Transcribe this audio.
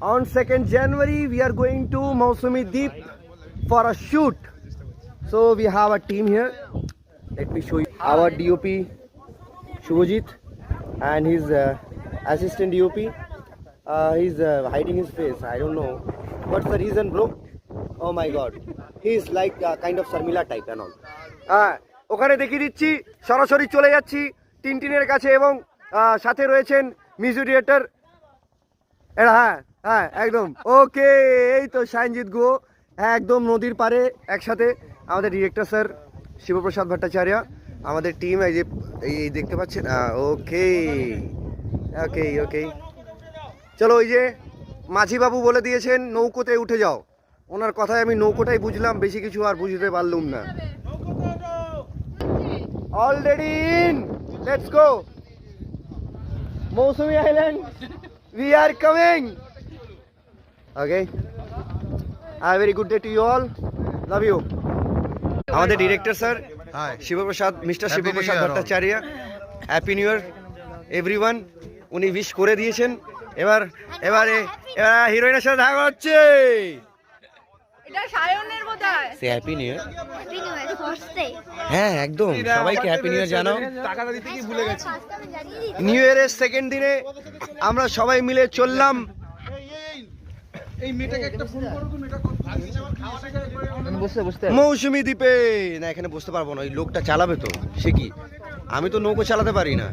On 2nd January, we are going to Mausami Deep for a shoot. So we have a team here. Let me show you our DOP Shubhajit and his assistant DOP. He's hiding his face. I don't know what's the reason, bro. Oh my God, he's like a kind of Sharmila type and all. ওখানে দেখিয়ে দিচ্ছি, সরাসরি চলে যাচ্ছি টিনটিনের কাছে এবং সাথে রয়েছেন মিউজিক ডিরেক্টর। এটা হ্যাঁ একদম ওকে। এই তো সায়নজিৎ গুহ একদম নদীর পারে একসাথে। আমাদের ডিরেক্টর স্যার শিবপ্রসাদ ভট্টাচার্য, আমাদের টিম এই যে এই দেখতে পাচ্ছেন। ওকে ওকে ওকে, চলো। ওই যে মাঝিবাবু বলে দিয়েছেন নৌকোতে উঠে যাও, ওনার কথায় আমি নৌকোটাই বুঝলাম, বেশি কিছু আর বুঝতে পারলাম না। Already in. Let's go. Mausami Island. We are coming. Okay. Have a very good day to you all. Love you. আমাদের director sir Shiboprosad, mister Shiboprosad Bhattacharya, happy new year everyone. উনি উইশ করে দিয়েছেন। এবারে হিরোইনের সাথে দেখা হচ্ছে। এটা সায়নের বোধহয়। সে happy new year. Happy new year ফার্স্টে। হ্যাঁ একদম, সবাইকে হ্যাপি নিউ ইয়ার জানাও। টাকাটা দিতে কি ভুলে গেছি। নিউ ইয়ারের সেকেন্ড দিনে আমরা সবাই মিলে চললাম এই মেয়েটাকে একটা ফোন করো তো, মেয়েটা মৌসুমী দ্বীপে। না এখানে বসতে পারবো না, ওই লোকটা চালাবে তো। সে কি, আমি তো নৌকো চালাতে পারি না।